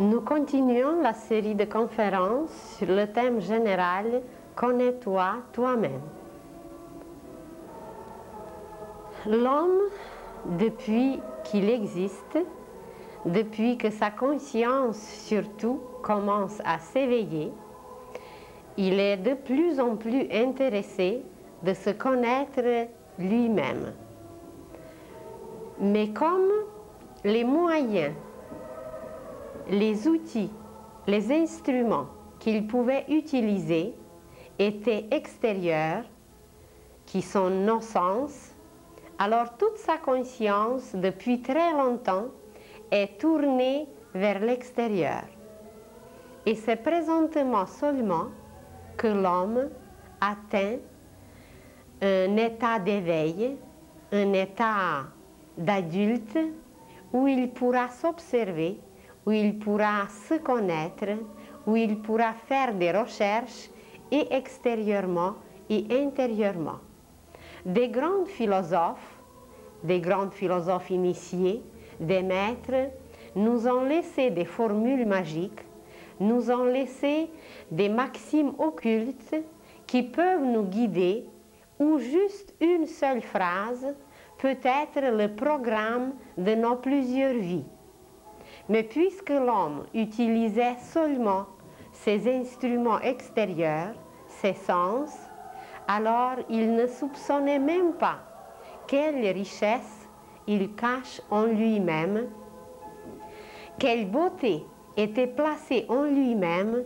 Nous continuons la série de conférences sur le thème général « Connais-toi toi-même ». L'homme, depuis qu'il existe, depuis que sa conscience surtout commence à s'éveiller, il est de plus en plus intéressé de se connaître lui-même. Mais comme les moyens, les outils, les instruments qu'il pouvait utiliser étaient extérieurs, qui sont nos sens, alors toute sa conscience, depuis très longtemps, est tournée vers l'extérieur. Et c'est présentement seulement que l'homme atteint un état d'éveil, un état d'adulte, où il pourra s'observer, où il pourra se connaître, où il pourra faire des recherches, et extérieurement et intérieurement. Des grands philosophes initiés, des maîtres, nous ont laissé des formules magiques, nous ont laissé des maximes occultes qui peuvent nous guider, ou juste une seule phrase peut être le programme de nos plusieurs vies. Mais puisque l'homme utilisait seulement ses instruments extérieurs, ses sens, alors il ne soupçonnait même pas quelle richesse il cache en lui-même, quelle beauté était placée en lui-même,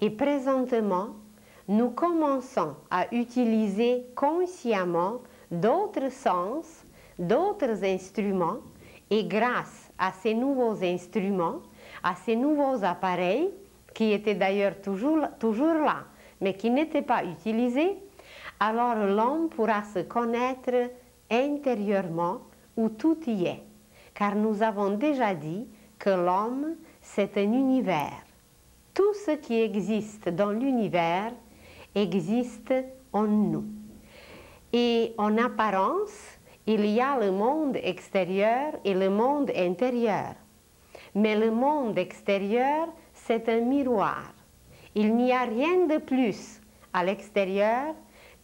et présentement, nous commençons à utiliser consciemment d'autres sens, d'autres instruments, et grâce à ces nouveaux instruments, à ces nouveaux appareils, qui étaient d'ailleurs toujours là, mais qui n'étaient pas utilisés, alors l'homme pourra se connaître intérieurement où tout y est. Car nous avons déjà dit que l'homme, c'est un univers. Tout ce qui existe dans l'univers existe en nous. Et en apparence, il y a le monde extérieur et le monde intérieur. Mais le monde extérieur, c'est un miroir. Il n'y a rien de plus à l'extérieur,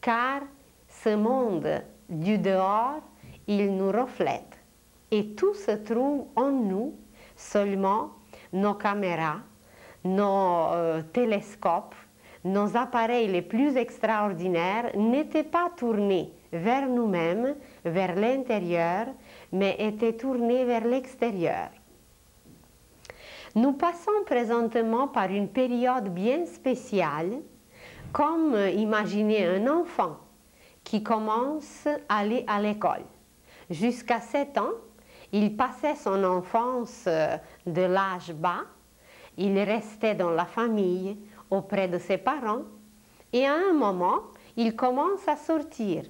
car ce monde du dehors, il nous reflète. Et tout se trouve en nous, seulement nos caméras, nos télescopes, nos appareils les plus extraordinaires n'étaient pas tournés vers nous-mêmes, vers l'intérieur, mais étaient tournés vers l'extérieur. Nous passons présentement par une période bien spéciale, comme imaginez un enfant qui commence à aller à l'école. Jusqu'à 7 ans, il passait son enfance de l'âge bas, il restait dans la famille, auprès de ses parents, et à un moment, il commence à sortir,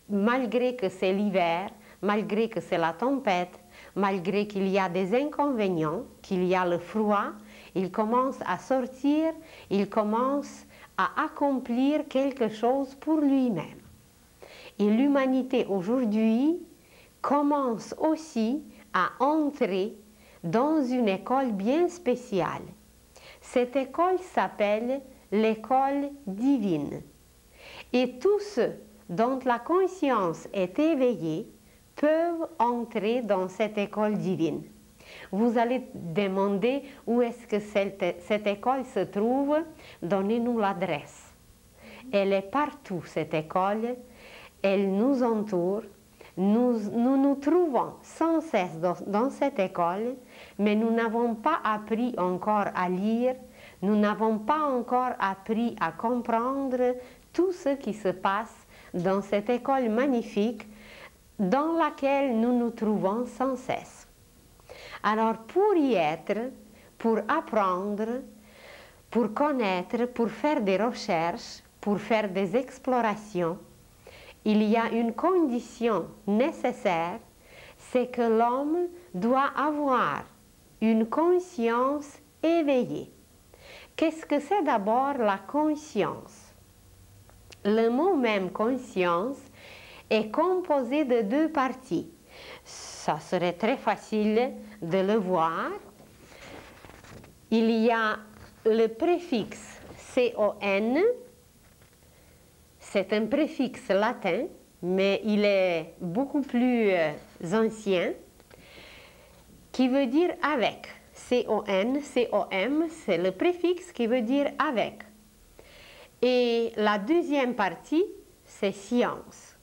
malgré que c'est l'hiver, malgré que c'est la tempête, malgré qu'il y a des inconvénients, qu'il y a le froid, il commence à sortir, il commence à accomplir quelque chose pour lui-même. Et l'humanité aujourd'hui commence aussi à entrer dans une école bien spéciale. Cette école s'appelle l'école divine. Et tous ceux dont la conscience est éveillée peuvent entrer dans cette école divine. Vous allez demander où est-ce que cette école se trouve. Donnez-nous l'adresse. Elle est partout, cette école. Elle nous entoure. Nous trouvons sans cesse dans cette école, mais nous n'avons pas appris encore à lire, nous n'avons pas encore appris à comprendre tout ce qui se passe dans cette école magnifique dans laquelle nous nous trouvons sans cesse. Alors pour y être, pour apprendre, pour connaître, pour faire des recherches, pour faire des explorations, il y a une condition nécessaire, c'est que l'homme doit avoir une conscience éveillée. Qu'est-ce que c'est d'abord la conscience? Le mot même conscience est composé de 2 parties. Ça serait très facile de le voir. il y a le préfixe CON, c'est un préfixe latin, mais il est beaucoup plus ancien, qui veut dire avec. CON, COM, c'est le préfixe qui veut dire avec. Et la deuxième partie, c'est science.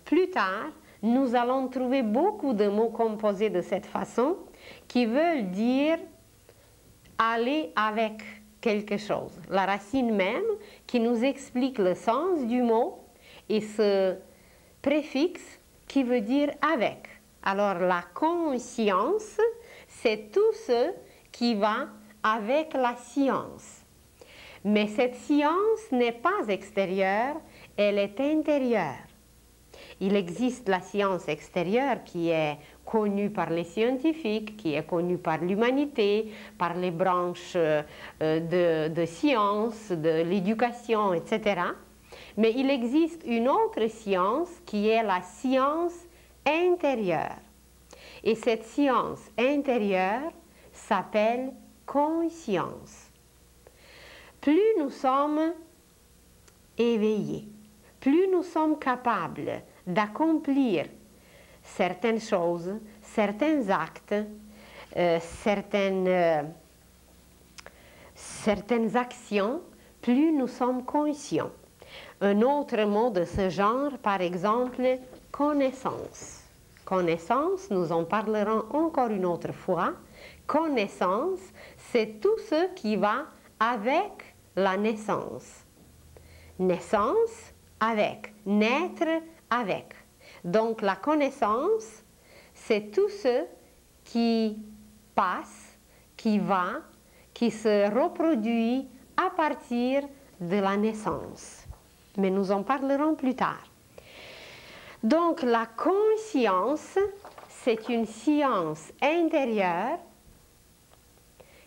Plus tard, nous allons trouver beaucoup de mots composés de cette façon qui veulent dire aller avec quelque chose. La racine même qui nous explique le sens du mot et ce préfixe qui veut dire avec. Alors la conscience, c'est tout ce qui va avec la science. Mais cette science n'est pas extérieure, elle est intérieure. Il existe la science extérieure qui est connue par les scientifiques, qui est connue par l'humanité, par les branches de sciences, de l'éducation, etc. Mais il existe une autre science qui est la science intérieure. Et cette science intérieure s'appelle conscience. Plus nous sommes éveillés, plus nous sommes capables d'accomplir certaines choses, certains actes, certaines actions, plus nous sommes conscients. Un autre mot de ce genre, par exemple, connaissance. Connaissance, nous en parlerons encore une autre fois. Connaissance, c'est tout ce qui va avec la naissance. Naissance avec, naître avec. Donc la connaissance, c'est tout ce qui passe, qui va, qui se reproduit à partir de la naissance. Mais nous en parlerons plus tard. Donc la conscience, c'est une science intérieure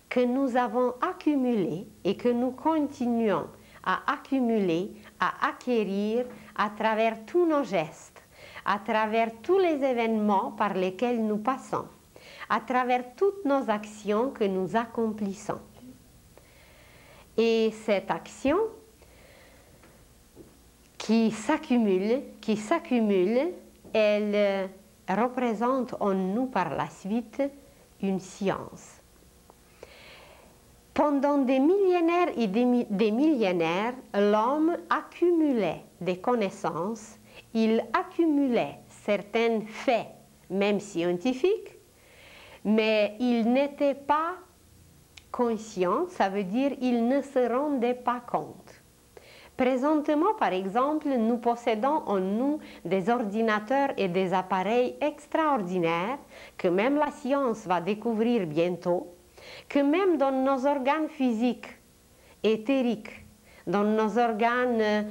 que nous avons accumulée et que nous continuons à accumuler, à acquérir à travers tous nos gestes, à travers tous les événements par lesquels nous passons, à travers toutes nos actions que nous accomplissons. Et cette action qui s'accumule, elle représente en nous par la suite une science. Pendant des millénaires et des millénaires, l'homme accumulait des connaissances, il accumulait certains faits, même scientifiques, mais il n'était pas conscient, ça veut dire il ne se rendait pas compte. Présentement, par exemple, nous possédons en nous des ordinateurs et des appareils extraordinaires que même la science va découvrir bientôt, que même dans nos organes physiques, éthériques, dans nos organes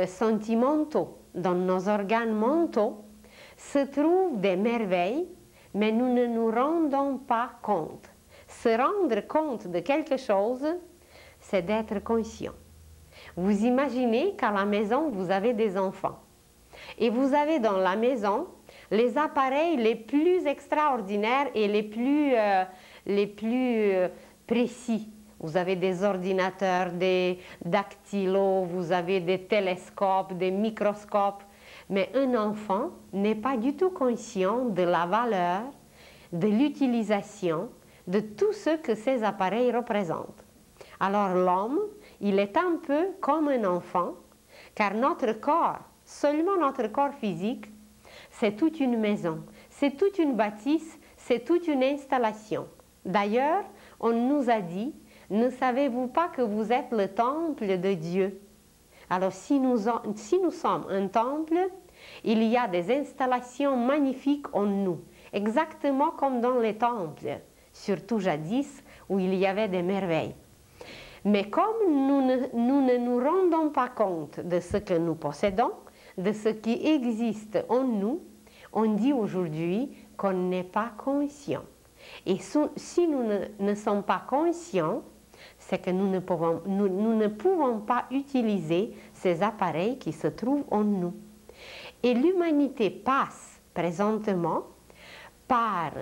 sentimentaux, dans nos organes mentaux, se trouvent des merveilles, mais nous ne nous rendons pas compte. Se rendre compte de quelque chose, c'est d'être conscient. Vous imaginez qu'à la maison, vous avez des enfants. Et vous avez dans la maison les appareils les plus extraordinaires et les plus précis. Vous avez des ordinateurs, des dactylos, vous avez des télescopes, des microscopes. Mais un enfant n'est pas du tout conscient de la valeur, de l'utilisation, de tout ce que ces appareils représentent. Alors l'homme, il est un peu comme un enfant, car notre corps, seulement notre corps physique, c'est toute une maison, c'est toute une bâtisse, c'est toute une installation. D'ailleurs, on nous a dit, ne savez-vous pas que vous êtes le temple de Dieu? Alors si nous sommes un temple, il y a des installations magnifiques en nous, exactement comme dans les temples, surtout jadis où il y avait des merveilles. Mais comme nous ne nous rendons pas compte de ce que nous possédons, de ce qui existe en nous, on dit aujourd'hui qu'on n'est pas conscient. Et si nous ne sommes pas conscients, c'est que nous ne pouvons pas utiliser ces appareils qui se trouvent en nous. Et l'humanité passe présentement par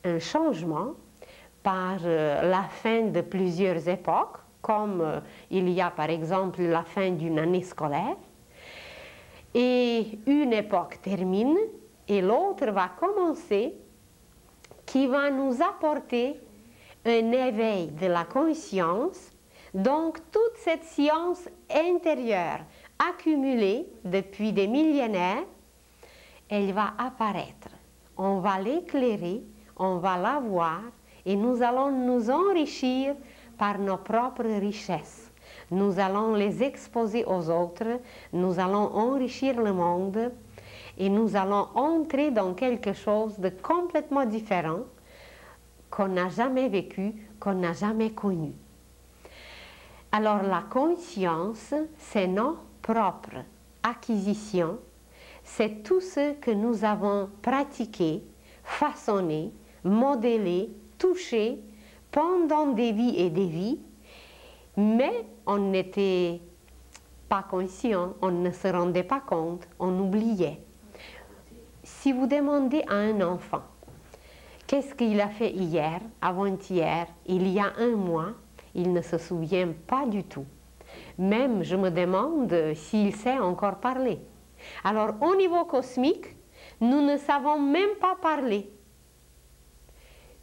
un changement, par la fin de plusieurs époques, comme il y a par exemple la fin d'une année scolaire, et une époque termine et l'autre va commencer, qui va nous apporter un éveil de la conscience. Donc toute cette science intérieure accumulée depuis des millénaires, elle va apparaître. On va l'éclairer, on va la voir et nous allons nous enrichir par nos propres richesses. Nous allons les exposer aux autres, nous allons enrichir le monde et nous allons entrer dans quelque chose de complètement différent qu'on n'a jamais vécu, qu'on n'a jamais connu. Alors la conscience, c'est nos propres acquisitions, c'est tout ce que nous avons pratiqué, façonné, modélé, touché pendant des vies et des vies, mais on n'était pas conscient, on ne se rendait pas compte, on oubliait. Si vous demandez à un enfant, qu'est-ce qu'il a fait hier, avant-hier, il y a un mois, il ne se souvient pas du tout. Même, je me demande s'il sait encore parler. Alors, au niveau cosmique, nous ne savons même pas parler.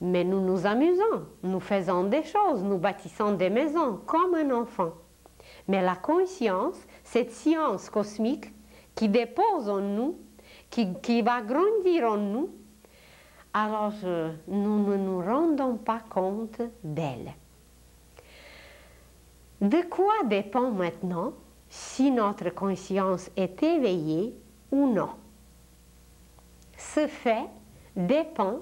Mais nous nous amusons, nous faisons des choses, nous bâtissons des maisons comme un enfant. Mais la conscience, cette science cosmique qui dépose en nous, qui va grandir en nous, alors nous ne nous rendons pas compte d'elle. De quoi dépend maintenant si notre conscience est éveillée ou non? Ce fait dépend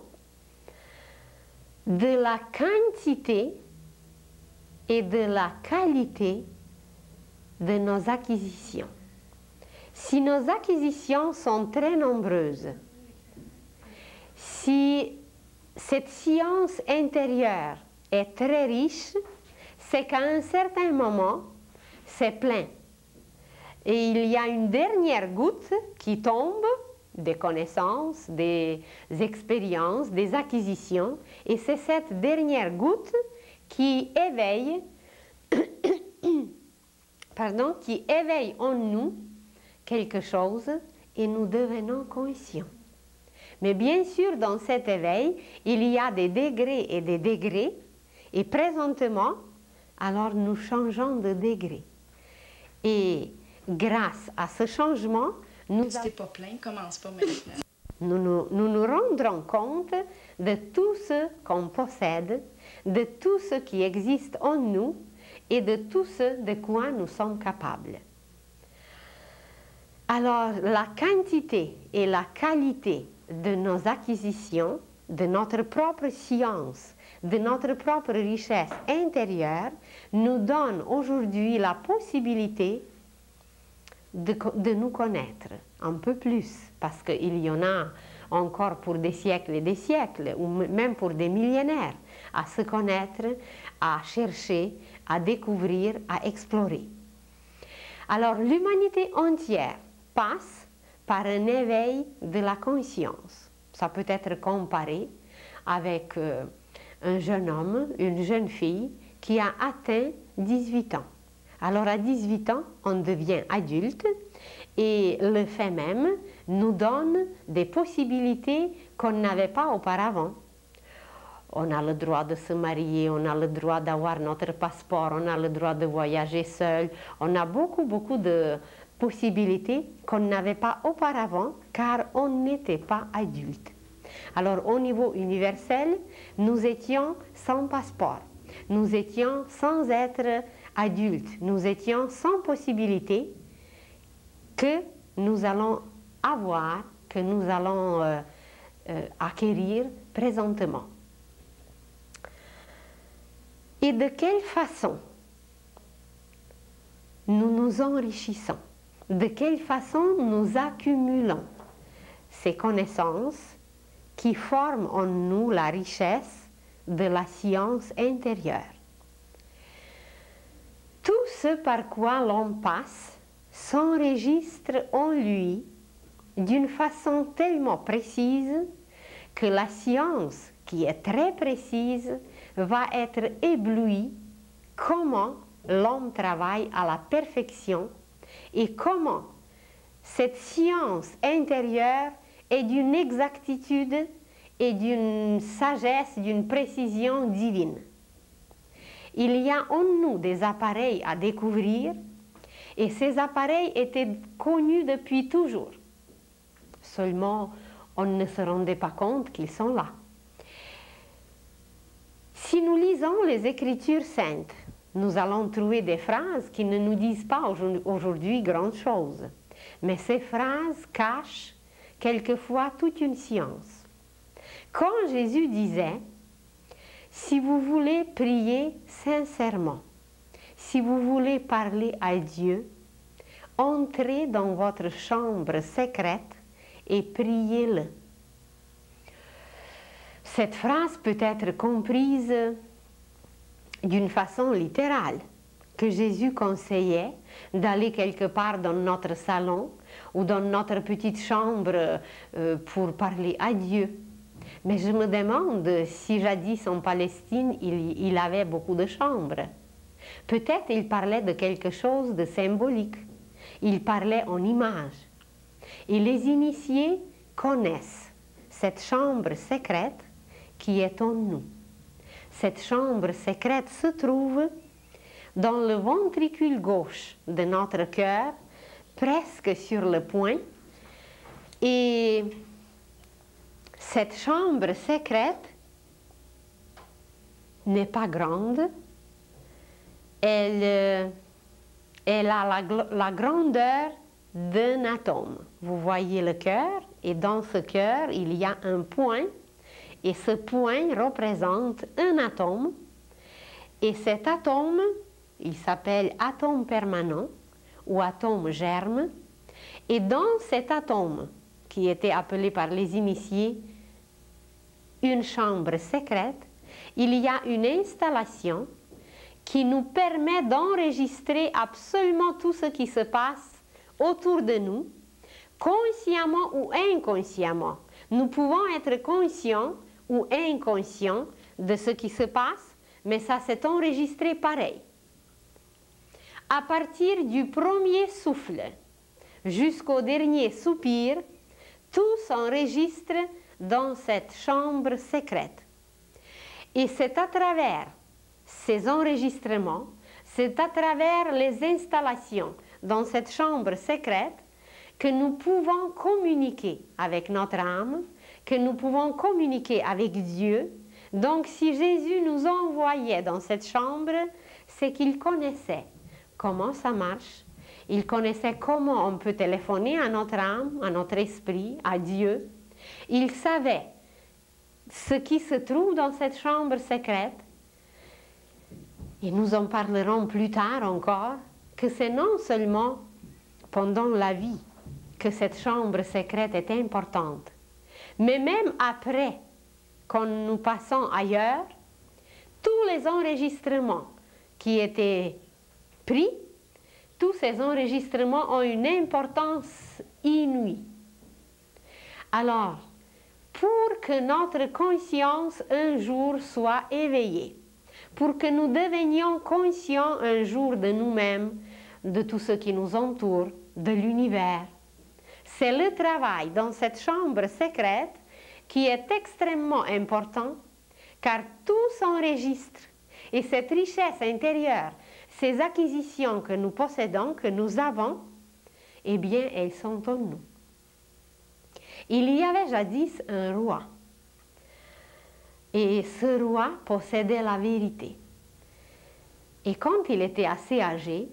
de la quantité et de la qualité de nos acquisitions. Si nos acquisitions sont très nombreuses, si cette science intérieure est très riche, c'est qu'à un certain moment, c'est plein. Et il y a une dernière goutte qui tombe, des connaissances, des expériences, des acquisitions, et c'est cette dernière goutte qui éveille, qui éveille en nous quelque chose et nous devenons conscients. Mais bien sûr, dans cet éveil, il y a des degrés et des degrés, et présentement, alors nous changeons de degré. Et grâce à ce changement, nous nous rendrons compte de tout ce qu'on possède, de tout ce qui existe en nous et de tout ce de quoi nous sommes capables. Alors, la quantité et la qualité de nos acquisitions, de notre propre science, de notre propre richesse intérieure, nous donne aujourd'hui la possibilité de nous connaître un peu plus, parce qu'il y en a encore pour des siècles et des siècles, ou même pour des millénaires, à se connaître, à chercher, à découvrir, à explorer. Alors l'humanité entière passe par un éveil de la conscience. Ça peut être comparé avec un jeune homme, une jeune fille qui a atteint 18 ans. Alors à 18 ans, on devient adulte et le fait même nous donne des possibilités qu'on n'avait pas auparavant. On a le droit de se marier, on a le droit d'avoir notre passeport, on a le droit de voyager seul. On a beaucoup de possibilités qu'on n'avait pas auparavant car on n'était pas adulte. Alors au niveau universel, nous étions sans passeport, nous étions sans être adultes, nous étions sans possibilité que nous allons avoir, que nous allons acquérir présentement. Et de quelle façon nous nous enrichissons? De quelle façon nous accumulons ces connaissances qui forment en nous la richesse de la science intérieure? Tout ce par quoi l'on passe s'enregistre en lui d'une façon tellement précise que la science, qui est très précise, va être ébloui comment l'homme travaille à la perfection et comment cette science intérieure est d'une exactitude et d'une sagesse, d'une précision divine. Il y a en nous des appareils à découvrir et ces appareils étaient connus depuis toujours. Seulement, on ne se rendait pas compte qu'ils sont là. Si nous lisons les Écritures saintes, nous allons trouver des phrases qui ne nous disent pas aujourd'hui grand chose. Mais ces phrases cachent quelquefois toute une science. Quand Jésus disait « Si vous voulez prier sincèrement, si vous voulez parler à Dieu, entrez dans votre chambre secrète et priez-le. » Cette phrase peut être comprise d'une façon littérale, que Jésus conseillait d'aller quelque part dans notre salon ou dans notre petite chambre pour parler à Dieu. Mais je me demande si jadis en Palestine, il avait beaucoup de chambres. Peut-être il parlait de quelque chose de symbolique. Il parlait en images. Et les initiés connaissent cette chambre secrète qui est en nous. Cette chambre secrète se trouve dans le ventricule gauche de notre cœur, presque sur le poing. Et cette chambre secrète n'est pas grande. Elle a la grandeur d'un atome. Vous voyez le cœur, et dans ce cœur, il y a un point. Et ce point représente un atome, et cet atome, il s'appelle atome permanent ou atome germe, et dans cet atome, qui était appelé par les initiés une chambre secrète, il y a une installation qui nous permet d'enregistrer absolument tout ce qui se passe autour de nous, consciemment ou inconsciemment. Nous pouvons être conscients ou inconscient de ce qui se passe, mais ça s'est enregistré pareil. À partir du premier souffle jusqu'au dernier soupir, tout s'enregistre dans cette chambre secrète. Et c'est à travers ces enregistrements, c'est à travers les installations dans cette chambre secrète que nous pouvons communiquer avec notre âme, que nous pouvons communiquer avec Dieu. Donc si Jésus nous envoyait dans cette chambre, c'est qu'il connaissait comment ça marche, il connaissait comment on peut téléphoner à notre âme, à notre esprit, à Dieu. Il savait ce qui se trouve dans cette chambre secrète. Et nous en parlerons plus tard encore, que c'est non seulement pendant la vie que cette chambre secrète est importante, mais même après, quand nous passons ailleurs, tous les enregistrements qui étaient pris, tous ces enregistrements ont une importance inouïe. Alors, pour que notre conscience un jour soit éveillée, pour que nous devenions conscients un jour de nous-mêmes, de tout ce qui nous entoure, de l'univers, c'est le travail dans cette chambre secrète qui est extrêmement important, car tout s'enregistre. Et cette richesse intérieure, ces acquisitions que nous possédons, que nous avons, eh bien, elles sont en nous. Il y avait jadis un roi. Et ce roi possédait la vérité. Et quand il était assez âgé,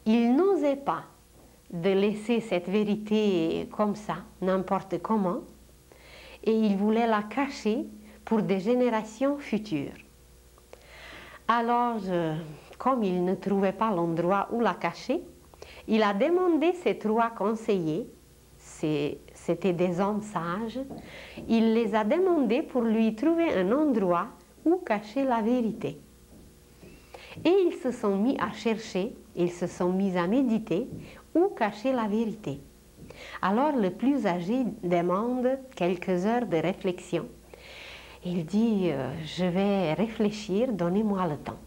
il n'osait pas de laisser cette vérité comme ça, n'importe comment, et il voulait la cacher pour des générations futures. Alors, comme il ne trouvait pas l'endroit où la cacher, il a demandé ses 3 conseillers, c'était des hommes sages, il les a demandés pour lui trouver un endroit où cacher la vérité. Et ils se sont mis à chercher, ils se sont mis à méditer où cacher la vérité. Alors le plus âgé demande quelques heures de réflexion. Il dit, je vais réfléchir, donnez-moi le temps.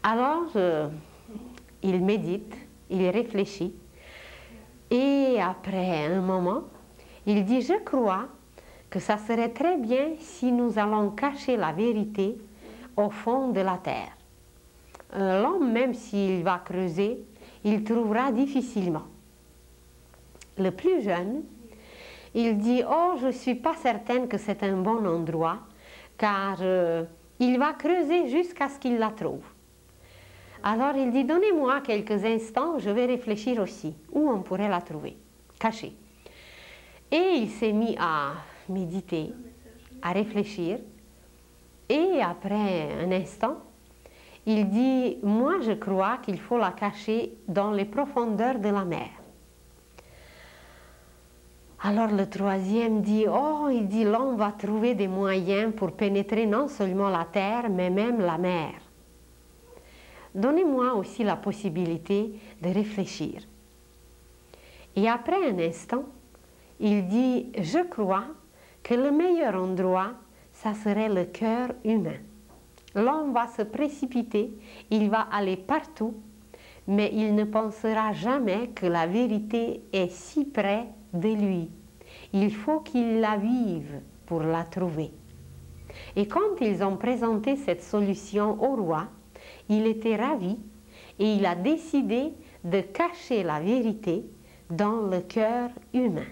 Alors, il médite, il réfléchit, et après un moment, il dit, je crois que ça serait très bien si nous allons cacher la vérité au fond de la terre. L'homme, même s'il va creuser, il trouvera difficilement. Le plus jeune, il dit, oh, je ne suis pas certaine que c'est un bon endroit, car il va creuser jusqu'à ce qu'il la trouve. Alors il dit, donnez-moi quelques instants, je vais réfléchir aussi, où on pourrait la trouver, cachée. Et il s'est mis à méditer, à réfléchir, et après un instant, il dit, moi je crois qu'il faut la cacher dans les profondeurs de la mer. Alors le troisième dit, oh, il dit, l'homme va trouver des moyens pour pénétrer non seulement la terre, mais même la mer. Donnez-moi aussi la possibilité de réfléchir. Et après un instant, il dit, je crois que le meilleur endroit, ça serait le cœur humain. L'homme va se précipiter, il va aller partout, mais il ne pensera jamais que la vérité est si près de lui. Il faut qu'il la vive pour la trouver. Et quand ils ont présenté cette solution au roi, il était ravi et il a décidé de cacher la vérité dans le cœur humain.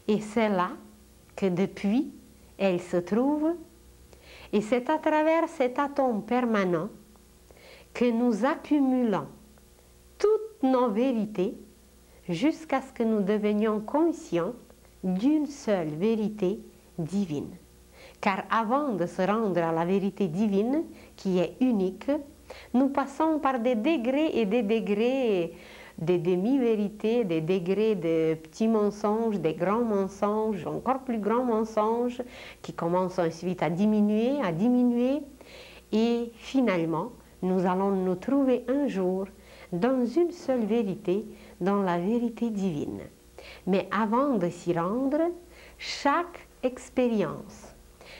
Et c'est là que depuis, elle se trouve, et c'est à travers cet atome permanent que nous accumulons toutes nos vérités jusqu'à ce que nous devenions conscients d'une seule vérité divine. Car avant de se rendre à la vérité divine, qui est unique, nous passons par des degrés et des degrés, des demi-vérités, des degrés de petits mensonges, des grands mensonges, encore plus grands mensonges, qui commencent ensuite à diminuer, et finalement, nous allons nous trouver un jour dans une seule vérité, dans la vérité divine. Mais avant de s'y rendre, chaque expérience,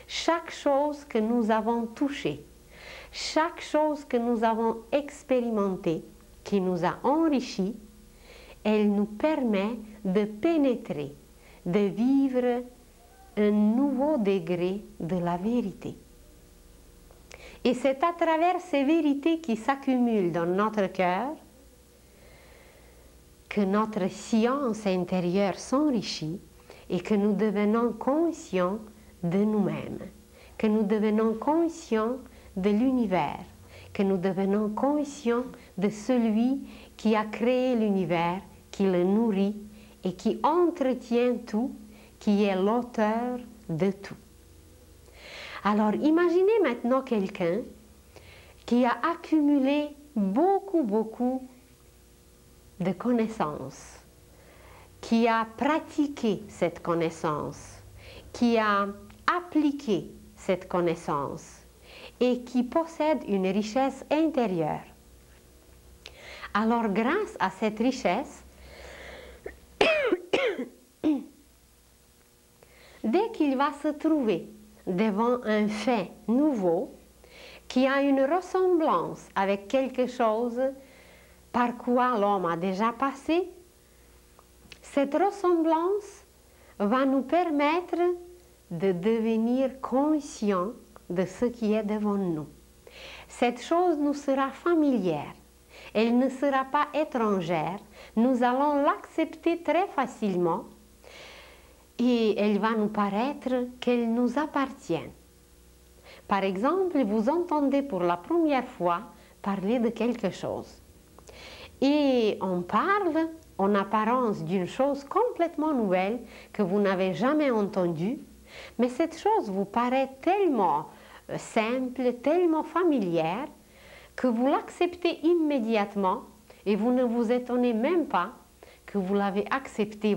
chaque chose que nous avons touchée, chaque chose que nous avons expérimentée, qui nous a enrichis, elle nous permet de pénétrer, de vivre un nouveau degré de la vérité. Et c'est à travers ces vérités qui s'accumulent dans notre cœur que notre science intérieure s'enrichit et que nous devenons conscients de nous-mêmes, que nous devenons conscients de l'univers, que nous devenons conscients de celui qui a créé l'univers, qui le nourrit et qui entretient tout, qui est l'auteur de tout. Alors imaginez maintenant quelqu'un qui a accumulé beaucoup de connaissances, qui a pratiqué cette connaissance, qui a appliqué cette connaissance et qui possède une richesse intérieure. Alors grâce à cette richesse, dès qu'il va se trouver devant un fait nouveau qui a une ressemblance avec quelque chose par quoi l'homme a déjà passé, cette ressemblance va nous permettre de devenir conscients de ce qui est devant nous. Cette chose nous sera familière, elle ne sera pas étrangère, nous allons l'accepter très facilement et elle va nous paraître qu'elle nous appartient. Par exemple, vous entendez pour la première fois parler de quelque chose et on parle en apparence d'une chose complètement nouvelle que vous n'avez jamais entendue, mais cette chose vous paraît tellement simple, tellement familière que vous l'acceptez immédiatement et vous ne vous étonnez même pas que vous l'avez acceptée.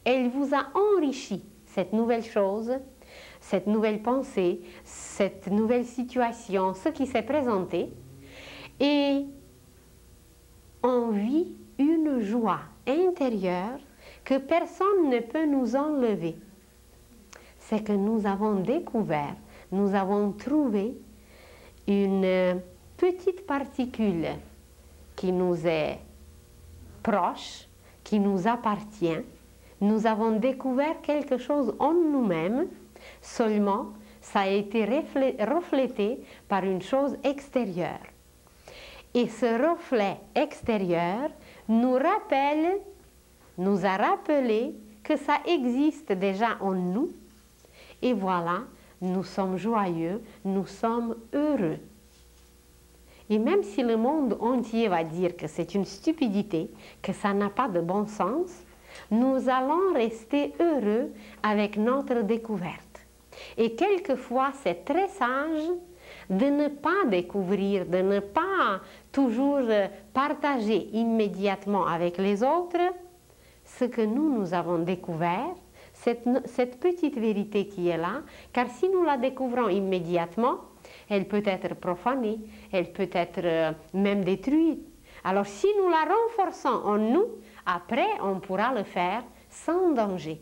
Elle vous a enrichi, cette nouvelle chose, cette nouvelle pensée, cette nouvelle situation, ce qui s'est présenté, et on vit une joie intérieure que personne ne peut nous enlever. c'est que nous avons découvert, nous avons trouvé une petite particule qui nous est proche, qui nous appartient. Nous avons découvert quelque chose en nous-mêmes, seulement ça a été reflété par une chose extérieure. Et ce reflet extérieur nous a rappelé que ça existe déjà en nous. Et voilà, nous sommes joyeux, nous sommes heureux. Et même si le monde entier va dire que c'est une stupidité, que ça n'a pas de bon sens, nous allons rester heureux avec notre découverte. Et quelquefois, c'est très sage de ne pas découvrir, de ne pas toujours partager immédiatement avec les autres ce que nous avons découvert, cette petite vérité qui est là, car si nous la découvrons immédiatement, elle peut être profanée, elle peut être même détruite. Alors si nous la renforçons en nous, après on pourra le faire sans danger.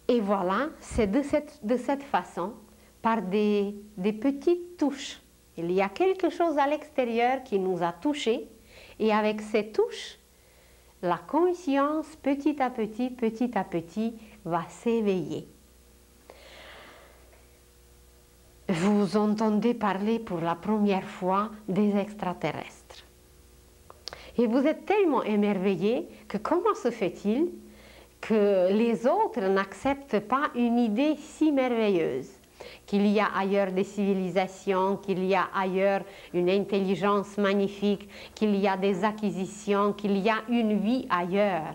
Et voilà, c'est de cette façon, par des petites touches. Il y a quelque chose à l'extérieur qui nous a touchés, et avec ces touches, la conscience, petit à petit, va s'éveiller. Vous entendez parler pour la première fois des extraterrestres. Et vous êtes tellement émerveillés que comment se fait-il que les autres n'acceptent pas une idée si merveilleuse, qu'il y a ailleurs des civilisations, qu'il y a ailleurs une intelligence magnifique, qu'il y a des acquisitions, qu'il y a une vie ailleurs.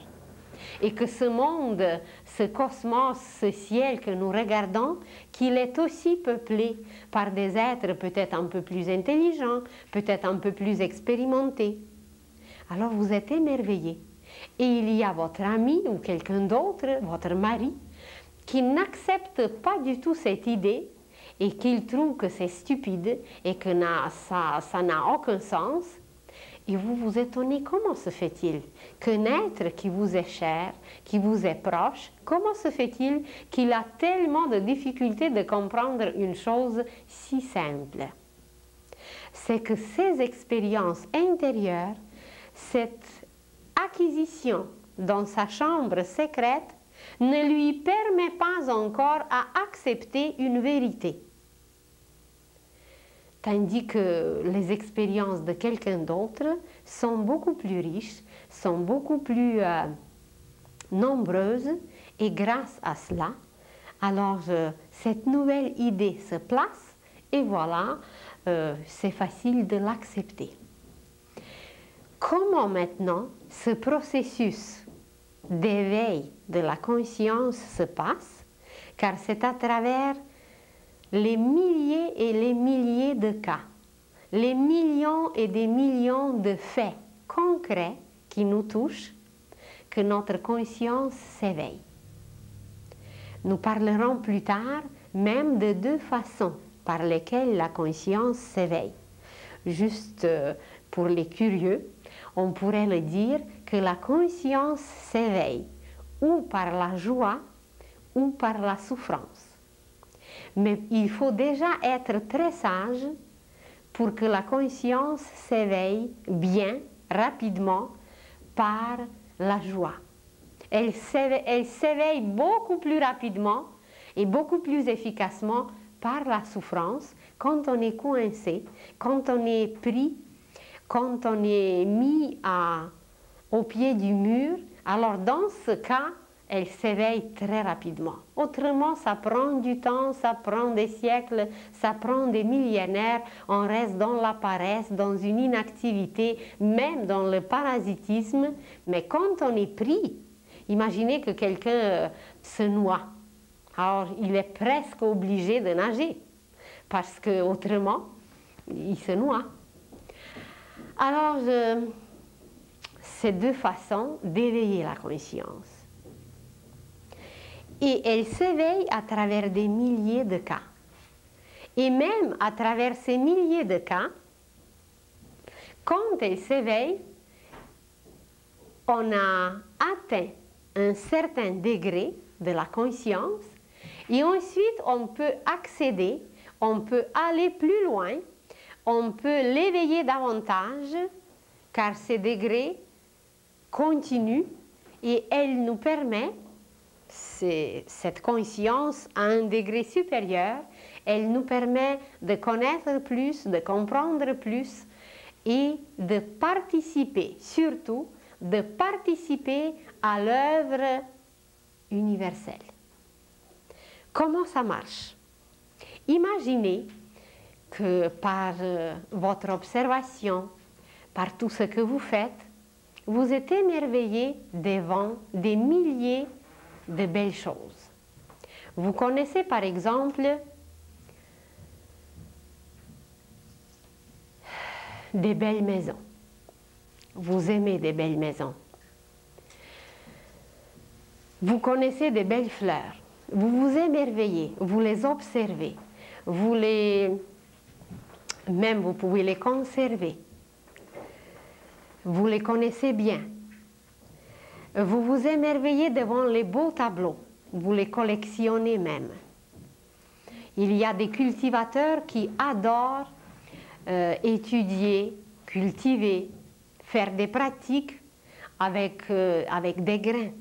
Et que ce monde, ce cosmos, ce ciel que nous regardons, qu'il est aussi peuplé par des êtres peut-être un peu plus intelligents, peut-être un peu plus expérimentés. Alors vous êtes émerveillés. Et il y a votre ami ou quelqu'un d'autre, votre mari, qui n'accepte pas du tout cette idée et qu'il trouve que c'est stupide et que ça n'a aucun sens. Et vous vous étonnez, comment se fait-il qu'un être qui vous est cher, qui vous est proche, comment se fait-il qu'il a tellement de difficultés de comprendre une chose si simple? C'est que ces expériences intérieures, cette acquisition dans sa chambre secrète, ne lui permet pas encore à accepter une vérité. Tandis que les expériences de quelqu'un d'autre sont beaucoup plus riches, sont beaucoup plus nombreuses, et grâce à cela, alors cette nouvelle idée se place, et voilà, c'est facile de l'accepter. Comment maintenant ce processus d'éveil de la conscience se passe? Car c'est à travers les milliers et les milliers de cas, les millions et des millions de faits concrets qui nous touchent, que notre conscience s'éveille. Nous parlerons plus tard même de deux façons par lesquelles la conscience s'éveille. Juste pour les curieux, on pourrait le dire que la conscience s'éveille ou par la joie ou par la souffrance. Mais il faut déjà être très sage pour que la conscience s'éveille bien, rapidement, par la joie. Elle s'éveille beaucoup plus rapidement et beaucoup plus efficacement par la souffrance quand on est coincé, quand on est pris, quand on est mis au pied du mur. Alors dans ce cas, elle s'éveille très rapidement. Autrement, ça prend du temps, ça prend des siècles, ça prend des millénaires. On reste dans la paresse, dans une inactivité, même dans le parasitisme. Mais quand on est pris, imaginez que quelqu'un se noie. Alors, il est presque obligé de nager, parce qu'autrement, il se noie. Alors, c'est deux façons d'éveiller la conscience. Et elle s'éveille à travers des milliers de cas. Et même à travers ces milliers de cas, quand elle s'éveille, on a atteint un certain degré de la conscience. Et ensuite, on peut accéder, on peut aller plus loin, on peut l'éveiller davantage, car ces degrés continuent et elle nous permet, cette conscience à un degré supérieur, elle nous permet de connaître plus, de comprendre plus et de participer, surtout de participer à l'œuvre universelle. Comment ça marche? Imaginez que par votre observation, par tout ce que vous faites, vous êtes émerveillé devant des milliers de belles choses. Vous connaissez par exemple des belles maisons. Vous aimez des belles maisons. Vous connaissez des belles fleurs. Vous vous émerveillez, vous les observez, même vous pouvez les conserver. Vous les connaissez bien. Vous vous émerveillez devant les beaux tableaux. Vous les collectionnez même. Il y a des cultivateurs qui adorent étudier, cultiver, faire des pratiques avec des grains.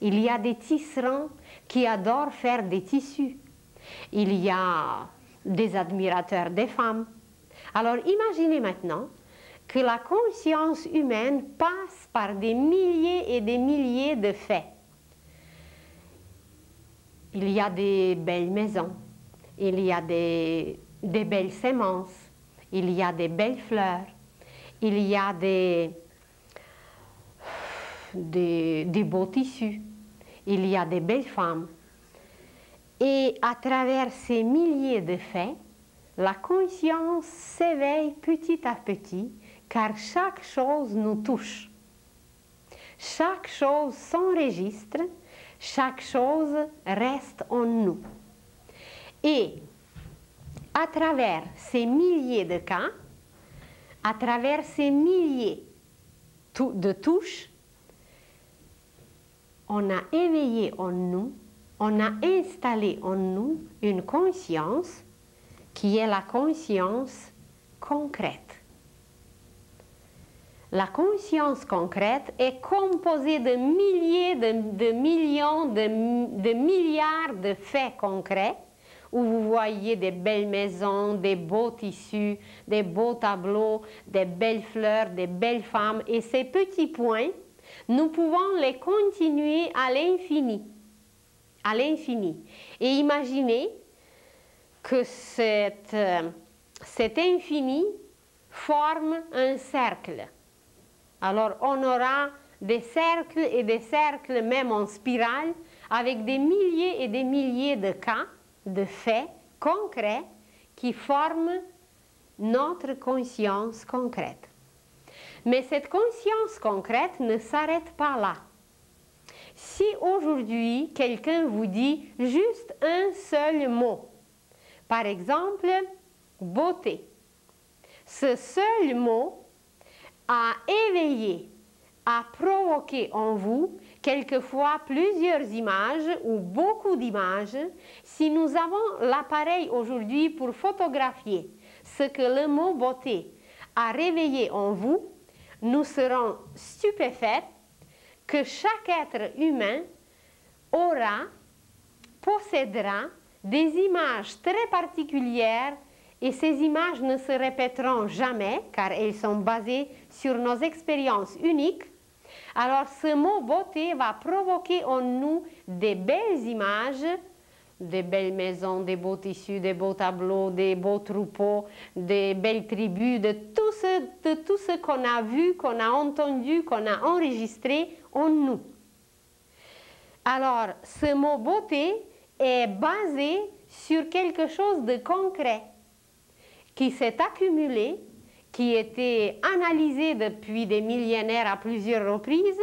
Il y a des tisserands qui adorent faire des tissus. Il y a des admirateurs des femmes. Alors imaginez maintenant que la conscience humaine passe par des milliers et des milliers de faits. Il y a des belles maisons, il y a des belles semences, il y a des belles fleurs, il y a des beaux tissus, il y a des belles femmes. Et à travers ces milliers de faits, la conscience s'éveille petit à petit, car chaque chose nous touche. Chaque chose s'enregistre, chaque chose reste en nous. Et à travers ces milliers de cas, à travers ces milliers de touches, on a éveillé en nous, on a installé en nous une conscience qui est la conscience concrète. La conscience concrète est composée de milliers, de millions, de milliards de faits concrets où vous voyez des belles maisons, des beaux tissus, des beaux tableaux, des belles fleurs, des belles femmes. Et ces petits points, nous pouvons les continuer à l'infini. À l'infini. Et imaginez que cet infini forme un cercle. Alors on aura des cercles et des cercles même en spirale avec des milliers et des milliers de cas, de faits concrets qui forment notre conscience concrète. Mais cette conscience concrète ne s'arrête pas là. Si aujourd'hui quelqu'un vous dit juste un seul mot, par exemple beauté, ce seul mot a éveillé, a provoqué en vous quelquefois plusieurs images ou beaucoup d'images. Si nous avons l'appareil aujourd'hui pour photographier ce que le mot beauté a réveillé en vous, nous serons stupéfaits que chaque être humain possédera des images très particulières. Et ces images ne se répéteront jamais, car elles sont basées sur nos expériences uniques. Alors ce mot beauté va provoquer en nous des belles images, des belles maisons, des beaux tissus, des beaux tableaux, des beaux troupeaux, des belles tribus, de tout ce qu'on a vu, qu'on a entendu, qu'on a enregistré en nous. Alors ce mot beauté est basé sur quelque chose de concret, qui s'est accumulé, qui était analysé depuis des millénaires à plusieurs reprises,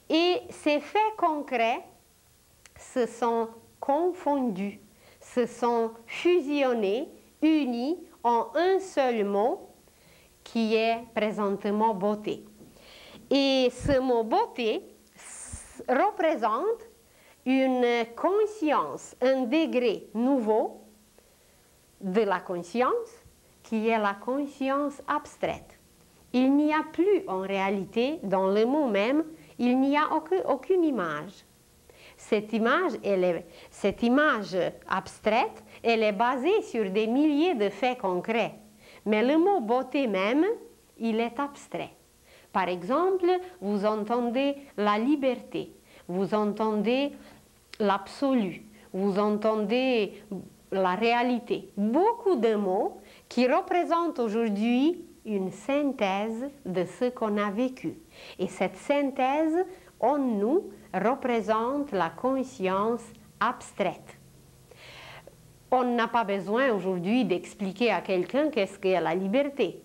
et ces faits concrets se sont confondus, se sont fusionnés, unis en un seul mot qui est présentement beauté. Et ce mot beauté représente une conscience, un degré nouveau de la conscience qui est la conscience abstraite. Il n'y a plus en réalité, dans le mot même, il n'y a aucune image. Cette image abstraite, elle est basée sur des milliers de faits concrets. Mais le mot beauté même, il est abstrait. Par exemple, vous entendez la liberté, vous entendez l'absolu, vous entendez la réalité. Beaucoup de mots qui représentent aujourd'hui une synthèse de ce qu'on a vécu. Et cette synthèse, en nous, représente la conscience abstraite. On n'a pas besoin aujourd'hui d'expliquer à quelqu'un qu'est-ce qu'est la liberté.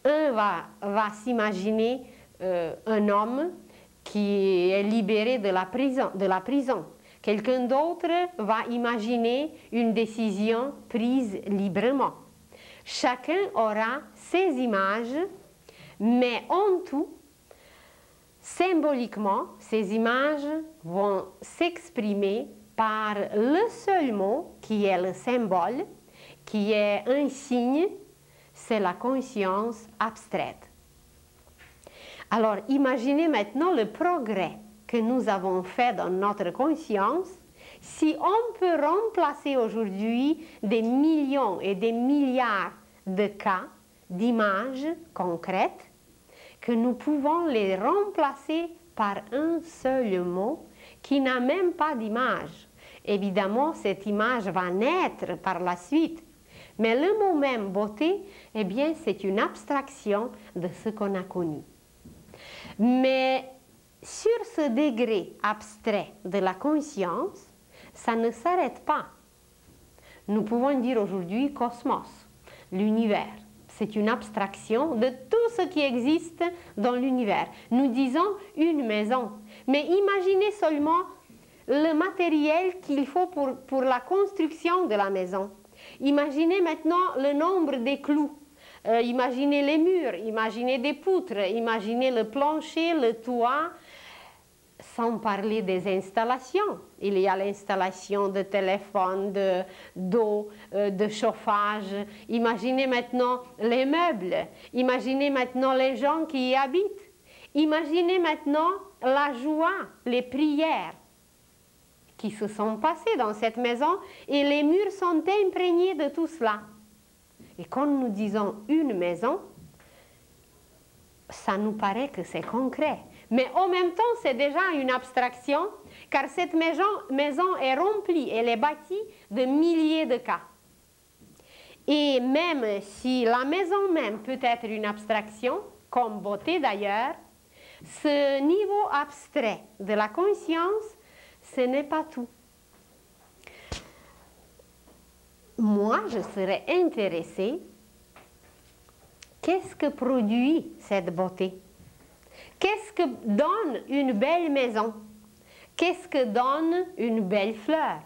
Un va s'imaginer un homme qui est libéré de la prison. Quelqu'un d'autre va imaginer une décision prise librement. Chacun aura ses images, mais en tout, symboliquement, ces images vont s'exprimer par le seul mot qui est le symbole, qui est un signe, c'est la conscience abstraite. Alors, imaginez maintenant le progrès que nous avons fait dans notre conscience si on peut remplacer aujourd'hui des millions et des milliards de cas, d'images concrètes, que nous pouvons les remplacer par un seul mot qui n'a même pas d'image. Évidemment, cette image va naître par la suite, mais le mot même beauté, eh bien, c'est une abstraction de ce qu'on a connu. Mais sur ce degré abstrait de la conscience, ça ne s'arrête pas. Nous pouvons dire aujourd'hui cosmos, l'univers. C'est une abstraction de tout ce qui existe dans l'univers. Nous disons une maison, mais imaginez seulement le matériel qu'il faut pour la construction de la maison. Imaginez maintenant le nombre des clous. Imaginez les murs, imaginez des poutres, imaginez le plancher, le toit, sans parler des installations. Il y a l'installation de téléphone, d'eau, de chauffage. Imaginez maintenant les meubles. Imaginez maintenant les gens qui y habitent. Imaginez maintenant la joie, les prières qui se sont passées dans cette maison et les murs sont imprégnés de tout cela. Et quand nous disons une maison, ça nous paraît que c'est concret. Mais en même temps, c'est déjà une abstraction, car cette maison est remplie, elle est bâtie de milliers de cas. Et même si la maison même peut être une abstraction, comme beauté d'ailleurs, ce niveau abstrait de la conscience, ce n'est pas tout. Moi, je serais intéressée, qu'est-ce que produit cette beauté? Qu'est-ce que donne une belle maison? Qu'est-ce que donne une belle fleur?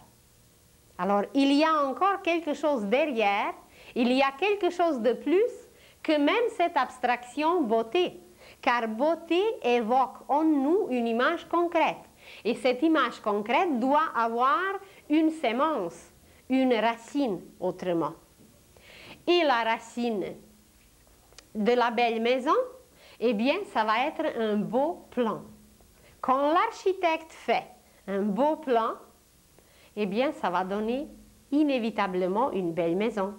Alors, il y a encore quelque chose derrière, il y a quelque chose de plus que même cette abstraction beauté. Car beauté évoque en nous une image concrète. Et cette image concrète doit avoir une sémence, une racine autrement. Et la racine de la belle maison, eh bien, ça va être un beau plan. Quand l'architecte fait un beau plan, eh bien, ça va donner inévitablement une belle maison.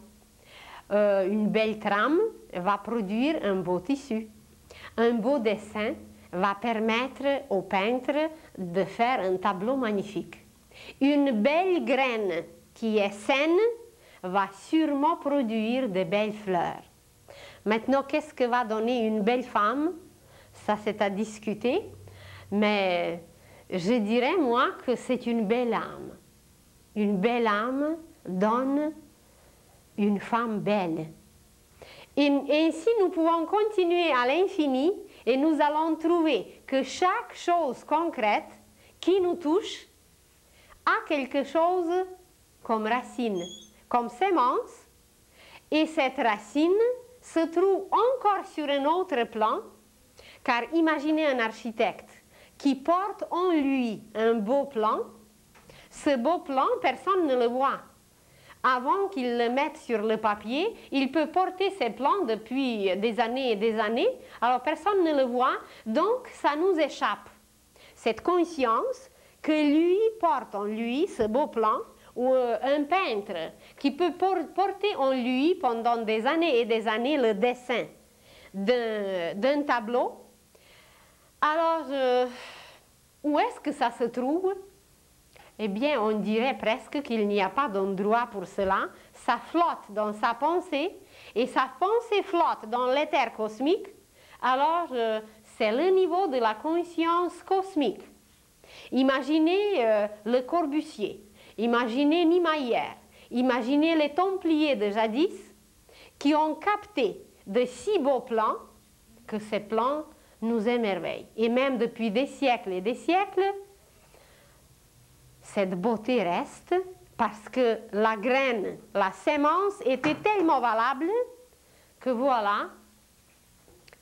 Une belle trame va produire un beau tissu. Un beau dessin va permettre au peintre de faire un tableau magnifique. Une belle graine qui est saine va sûrement produire de belles fleurs. Maintenant, qu'est-ce que va donner une belle femme? Ça, c'est à discuter, mais je dirais, moi, que c'est une belle âme. Une belle âme donne une femme belle. Et ainsi, nous pouvons continuer à l'infini et nous allons trouver que chaque chose concrète qui nous touche a quelque chose comme racine, comme sémence, et cette racine se trouve encore sur un autre plan, car imaginez un architecte qui porte en lui un beau plan, Ce beau plan, personne ne le voit. Avant qu'il le mette sur le papier, il peut porter ses plans depuis des années et des années, alors personne ne le voit, donc ça nous échappe. Cette conscience que lui porte en lui, ce beau plan, ou un peintre qui peut porter en lui pendant des années et des années le dessin d'un tableau. Alors, où est-ce que ça se trouve? Eh bien, on dirait presque qu'il n'y a pas d'endroit pour cela. Ça flotte dans sa pensée, et sa pensée flotte dans l'éther cosmique. Alors, c'est le niveau de la conscience cosmique. Imaginez le Corbusier, imaginez Niemeyer, imaginez les Templiers de jadis qui ont capté de si beaux plans que ces plans nous émerveillent. Et même depuis des siècles et des siècles, cette beauté reste parce que la graine, la sémence était tellement valable que voilà,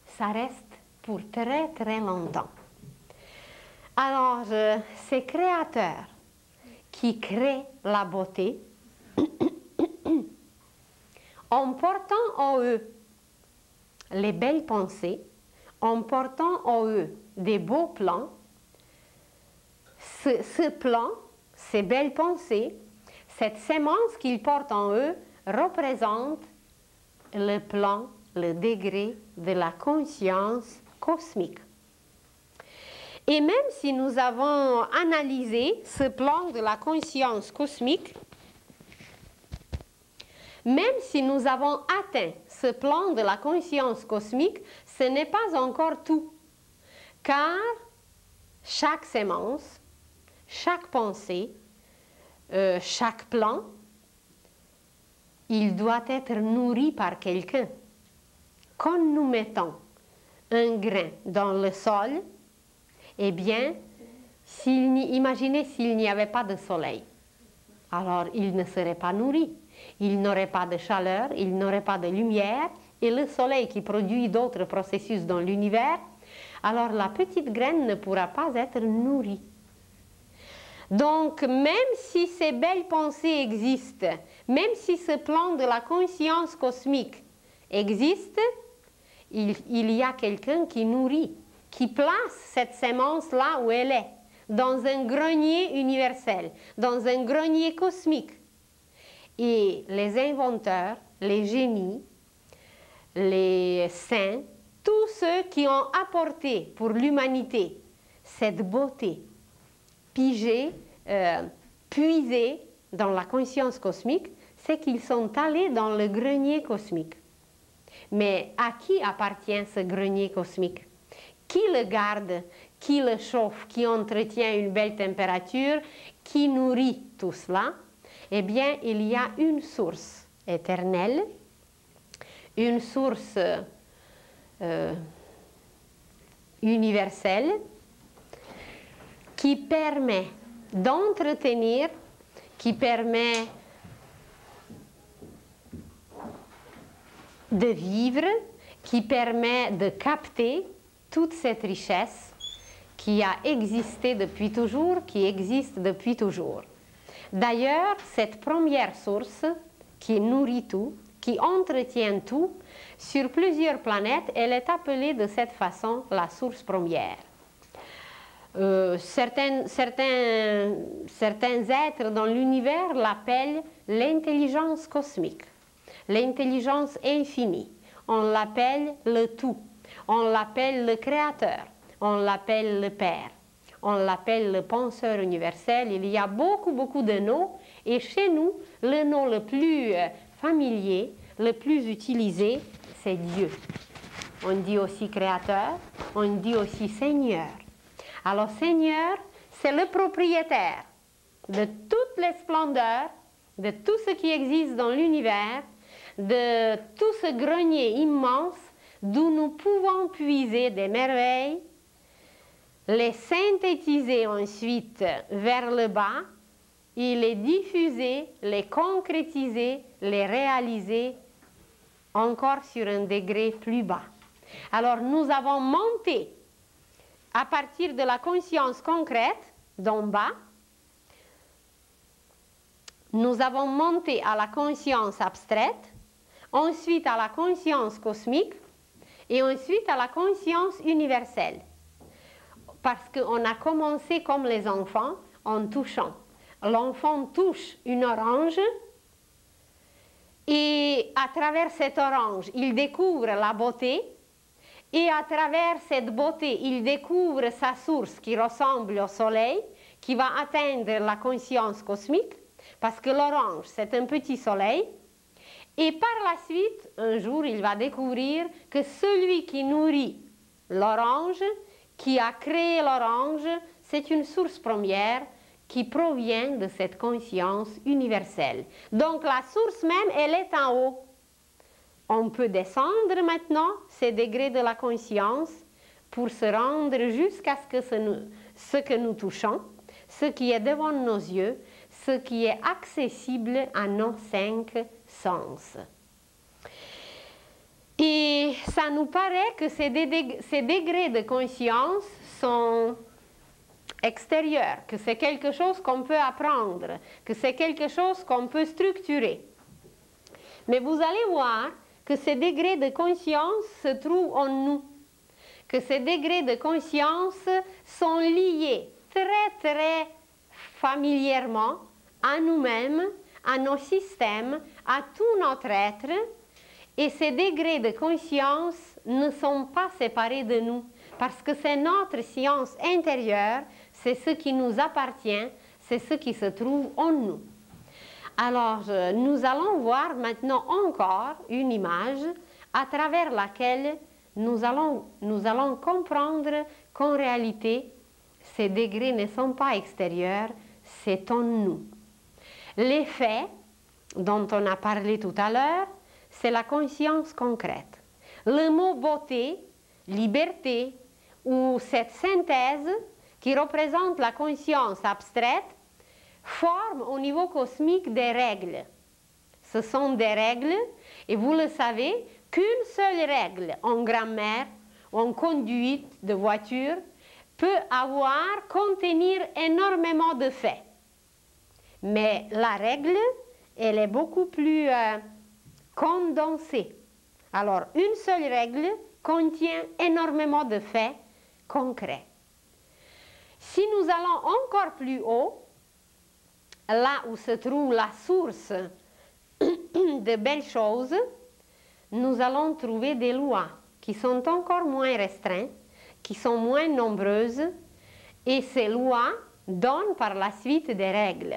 ça reste pour très très longtemps. Alors, ces créateurs qui créent la beauté, en portant en eux les belles pensées, en portant en eux des beaux plans, ce plan, ces belles pensées, cette sémence qu'ils portent en eux représente le plan, le degré de la conscience cosmique. Et même si nous avons analysé ce plan de la conscience cosmique, même si nous avons atteint ce plan de la conscience cosmique, ce n'est pas encore tout. Car chaque sémence, chaque pensée, chaque plan, il doit être nourri par quelqu'un. Quand nous mettons un grain dans le sol, eh bien, imaginez s'il n'y avait pas de soleil. Alors, il ne serait pas nourri. Il n'aurait pas de chaleur, il n'aurait pas de lumière, et le soleil qui produit d'autres processus dans l'univers, alors la petite graine ne pourra pas être nourrie. Donc, même si ces belles pensées existent, même si ce plan de la conscience cosmique existe, il y a quelqu'un qui nourrit, qui place cette sémence là où elle est, dans un grenier universel, dans un grenier cosmique. Et les inventeurs, les génies, les saints, tous ceux qui ont apporté pour l'humanité cette beauté, pigée, puisée dans la conscience cosmique, c'est qu'ils sont allés dans le grenier cosmique. Mais à qui appartient ce grenier cosmique? Qui le garde, qui le chauffe, qui entretient une belle température, qui nourrit tout cela? Eh bien, il y a une source éternelle, une source universelle qui permet d'entretenir, qui permet de vivre, qui permet de capter toute cette richesse qui a existé depuis toujours, qui existe depuis toujours. D'ailleurs, cette première source qui nourrit tout, qui entretient tout, sur plusieurs planètes, elle est appelée de cette façon la source première. Certains êtres dans l'univers l'appellent l'intelligence cosmique, l'intelligence infinie. On l'appelle le tout, on l'appelle le créateur, on l'appelle le Père, on l'appelle le penseur universel. Il y a beaucoup de noms, et chez nous, le nom le plus familier, le plus utilisé, c'est Dieu. On dit aussi créateur, on dit aussi Seigneur. Alors Seigneur, c'est le propriétaire de toutes les splendeurs, de tout ce qui existe dans l'univers, de tout ce grenier immense d'où nous pouvons puiser des merveilles, les synthétiser ensuite vers le bas, et les diffuser, les concrétiser, les réaliser encore sur un degré plus bas. Alors nous avons monté à partir de la conscience concrète d'en bas nous avons monté à la conscience abstraite, ensuite à la conscience cosmique et ensuite à la conscience universelle. Parce qu'on a commencé comme les enfants en touchant. L'enfant touche une orange et à travers cette orange, il découvre la beauté et à travers cette beauté, il découvre sa source qui ressemble au soleil, qui va atteindre la conscience cosmique, parce que l'orange, c'est un petit soleil. Et par la suite, un jour, il va découvrir que celui qui nourrit l'orange, qui a créé l'orange, c'est une source première qui provient de cette conscience universelle. Donc la source même, elle est en haut. On peut descendre maintenant ces degrés de la conscience pour se rendre jusqu'à ce que nous touchons, ce qui est devant nos yeux, ce qui est accessible à nos 5 sens. Et ça nous paraît que ces degrés de conscience sont extérieurs, que c'est quelque chose qu'on peut apprendre, que c'est quelque chose qu'on peut structurer. Mais vous allez voir que ces degrés de conscience se trouvent en nous, que ces degrés de conscience sont liés très familièrement à nous-mêmes, à nos systèmes, à tout notre être, et ces degrés de conscience ne sont pas séparés de nous, parce que c'est notre science intérieure, c'est ce qui nous appartient, c'est ce qui se trouve en nous. Alors, nous allons voir maintenant encore une image à travers laquelle nous allons comprendre qu'en réalité, ces degrés ne sont pas extérieurs, c'est en nous. L'effet dont on a parlé tout à l'heure, c'est la conscience concrète. Le mot beauté, liberté, ou cette synthèse qui représente la conscience abstraite, forme au niveau cosmique des règles. Ce sont des règles, et vous le savez, qu'une seule règle en grammaire ou en conduite de voiture peut contenir énormément de faits. Mais la règle, elle est beaucoup plus condensée. Alors, une seule règle contient énormément de faits concrets. Si nous allons encore plus haut, là où se trouve la source de belles choses, nous allons trouver des lois qui sont encore moins restreintes, qui sont moins nombreuses, et ces lois donnent par la suite des règles.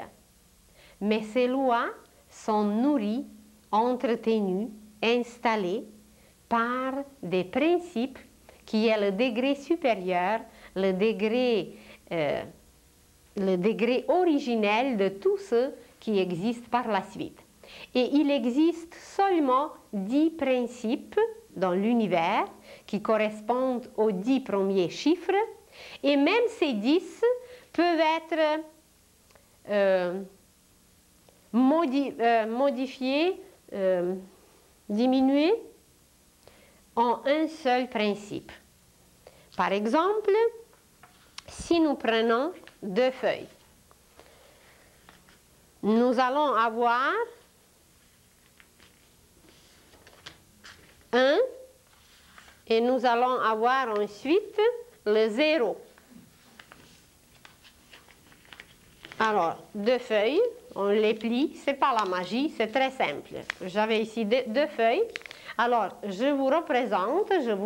Mais ces lois sont nourries, entretenues, installées par des principes qui est le degré supérieur, le degré originel de tout ce qui existe par la suite. Et il existe seulement 10 principes dans l'univers qui correspondent aux 10 premiers chiffres, et même ces 10 peuvent être modifiés, diminués en un seul principe. Par exemple, si nous prenons 2 feuilles, nous allons avoir 1 et nous allons avoir ensuite le 0. Alors, 2 feuilles, on les plie, c'est pas la magie, c'est très simple. J'avais ici 2 feuilles. Alors, je vous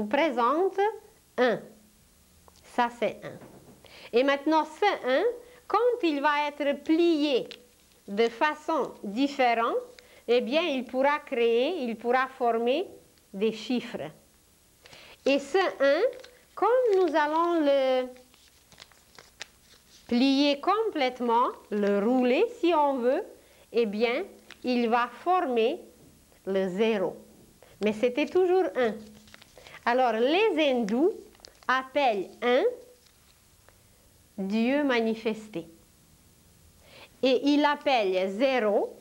présente 1. Ça, c'est 1. Et maintenant, ce 1, quand il va être plié de façon différente, eh bien, il pourra former des chiffres. Et ce 1, quand nous allons le plier complètement, le rouler si on veut, eh bien, il va former le 0. Mais c'était toujours 1. Alors, les hindous appellent 1 Dieu manifesté. Et il appelle 0,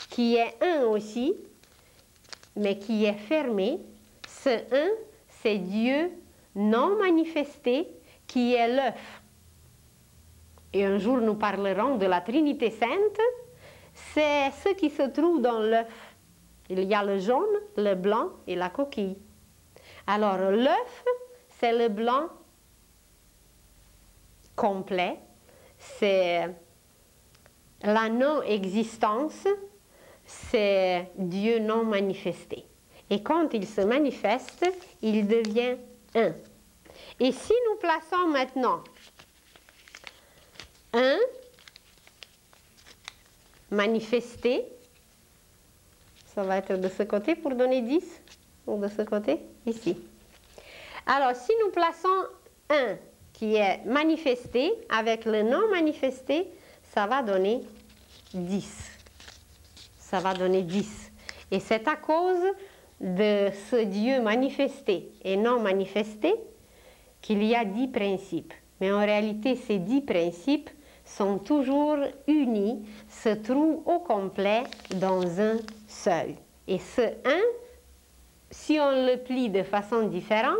qui est 1 aussi, mais qui est fermé. Ce 1, c'est Dieu non manifesté, qui est l'œuf. Et un jour, nous parlerons de la Trinité Sainte. c'est ce qui se trouve dans l'œuf. Il y a le jaune, le blanc et la coquille. Alors l'œuf, c'est le blanc complet, c'est la non-existence, c'est Dieu non manifesté. Et quand il se manifeste, il devient un. Et si nous plaçons maintenant 1 manifesté, ça va être de ce côté pour donner 10, ou de ce côté, ici. Alors, si nous plaçons 1 qui est manifesté avec le non manifesté, ça va donner 10. Ça va donner 10. Et c'est à cause de ce Dieu manifesté et non manifesté qu'il y a 10 principes. Mais en réalité, ces 10 principes sont toujours unis, se trouvent au complet dans un seul. Et ce 1, si on le plie de façon différente,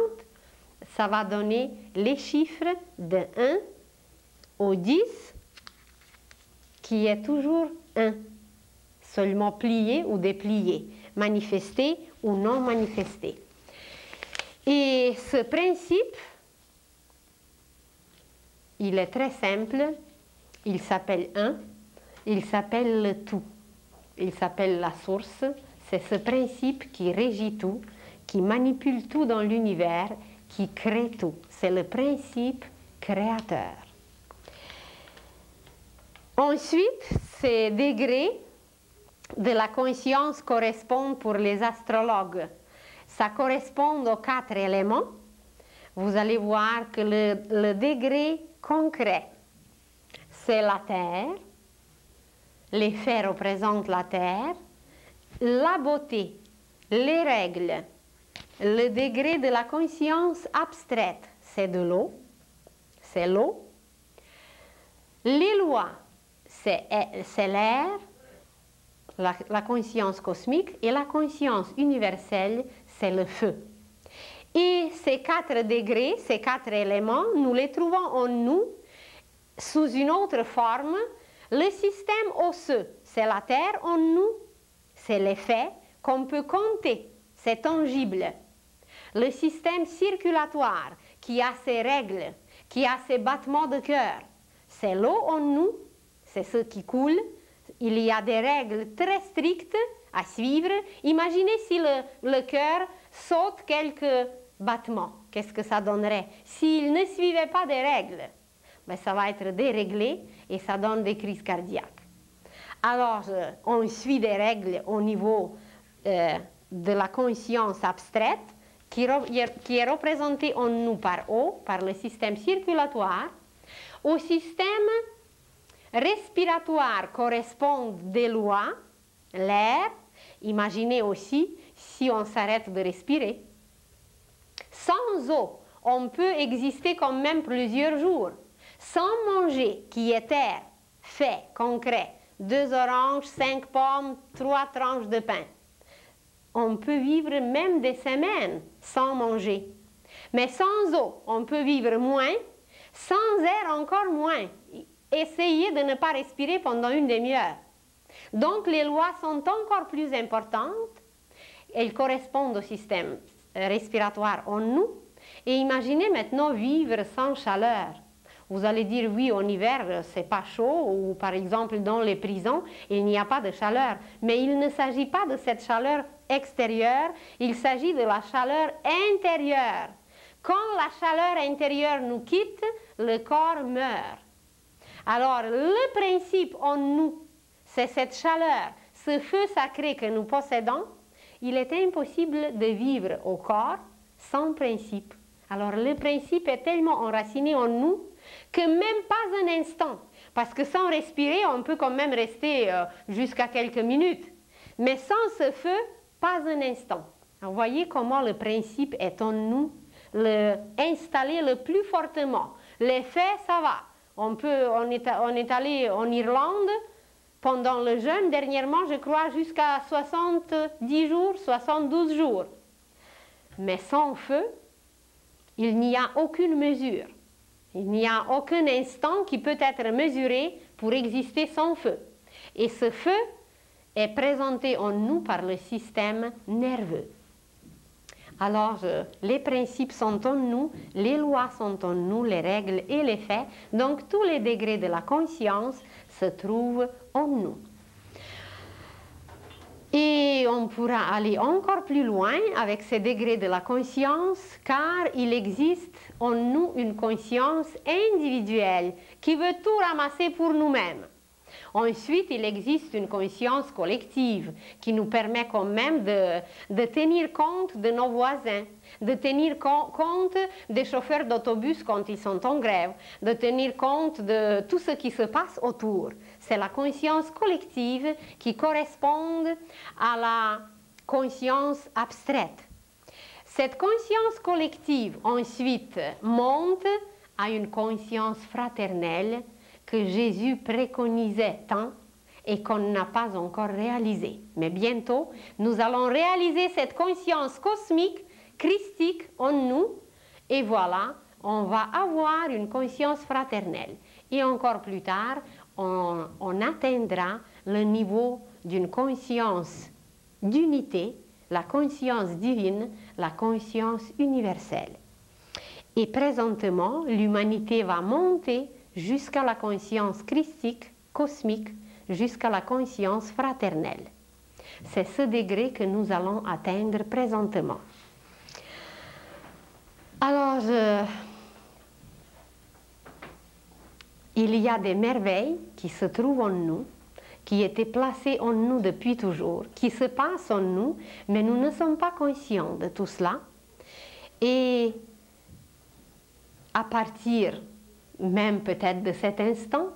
ça va donner les chiffres de 1 au 10, qui est toujours 1, seulement plié ou déplié, manifesté ou non manifesté. Et ce principe, il est très simple, il s'appelle 1, il s'appelle le tout, il s'appelle la source, c'est ce principe qui régit tout, qui manipule tout dans l'univers, qui crée tout. C'est le principe créateur. Ensuite, ces degrés de la conscience correspondent pour les astrologues. Ça correspond aux 4 éléments. Vous allez voir que le degré concret, c'est la Terre. Les faits représentent la Terre. La beauté, les règles, le degré de la conscience abstraite, c'est de l'eau. C'est l'eau. Les lois, c'est l'air, la conscience cosmique, et la conscience universelle, c'est le feu. Et ces 4 degrés, ces 4 éléments, nous les trouvons en nous sous une autre forme. Le système osseux, c'est la terre en nous, c'est les faits qu'on peut compter, c'est tangible. Le système circulatoire, qui a ses règles, qui a ses battements de cœur, c'est l'eau en nous, c'est ce qui coule. Il y a des règles très strictes à suivre. Imaginez si le cœur saute quelques battements, qu'est-ce que ça donnerait? S'il ne suivait pas des règles, ben, ça va être déréglé et ça donne des crises cardiaques. Alors, on suit des règles au niveau de la conscience abstraite qui est représentée en nous par eau, par le système circulatoire. Au système respiratoire correspondent des lois, l'air. Imaginez aussi si on s'arrête de respirer. Sans eau, on peut exister quand même plusieurs jours. Sans manger, qui est terre, fait, concret, 2 oranges, 5 pommes, 3 tranches de pain. On peut vivre même des semaines sans manger. Mais sans eau, on peut vivre moins, sans air encore moins. Essayez de ne pas respirer pendant une demi-heure. Donc les lois sont encore plus importantes. Elles correspondent au système respiratoire en nous. Et imaginez maintenant vivre sans chaleur. Vous allez dire, oui, en hiver, c'est pas chaud, ou par exemple dans les prisons, il n'y a pas de chaleur. Mais il ne s'agit pas de cette chaleur extérieure, il s'agit de la chaleur intérieure. Quand la chaleur intérieure nous quitte, le corps meurt. Alors, le principe en nous, c'est cette chaleur, ce feu sacré que nous possédons. Il est impossible de vivre au corps sans principe. Alors, le principe est tellement enraciné en nous que même pas un instant, parce que sans respirer, on peut quand même rester jusqu'à quelques minutes. Mais sans ce feu, pas un instant. Alors, voyez comment le principe est en nous, installé le plus fortement. Les faits, ça va. On est allé en Irlande pendant le jeûne, dernièrement, je crois, jusqu'à 70 jours, 72 jours. Mais sans feu, il n'y a aucune mesure. Il n'y a aucun instant qui peut être mesuré pour exister sans feu. Et ce feu est présenté en nous par le système nerveux. Alors, les principes sont en nous, les lois sont en nous, les règles et les faits. Donc, tous les degrés de la conscience se trouvent en nous. Et on pourra aller encore plus loin avec ces degrés de la conscience, car il existe en nous une conscience individuelle qui veut tout ramasser pour nous-mêmes. Ensuite, il existe une conscience collective qui nous permet quand même de tenir compte de nos voisins, de tenir compte des chauffeurs d'autobus quand ils sont en grève, de tenir compte de tout ce qui se passe autour. C'est la conscience collective qui correspond à la conscience abstraite. Cette conscience collective ensuite monte à une conscience fraternelle que Jésus préconisait tant et qu'on n'a pas encore réalisé. Mais bientôt, nous allons réaliser cette conscience cosmique, christique en nous, et voilà, on va avoir une conscience fraternelle. Et encore plus tard, on atteindra le niveau d'une conscience d'unité, la conscience divine, la conscience universelle. Et présentement, l'humanité va monter jusqu'à la conscience christique, cosmique, jusqu'à la conscience fraternelle. C'est ce degré que nous allons atteindre présentement. Alors, il y a des merveilles qui se trouvent en nous, qui étaient placées en nous depuis toujours, qui se passent en nous, mais nous ne sommes pas conscients de tout cela. Et à partir même peut-être de cet instant,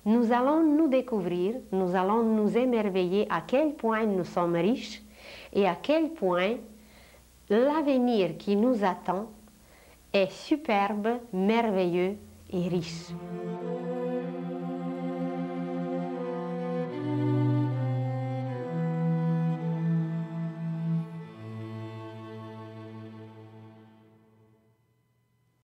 nous allons nous découvrir, nous allons nous émerveiller à quel point nous sommes riches et à quel point l'avenir qui nous attend est superbe, merveilleux et riche.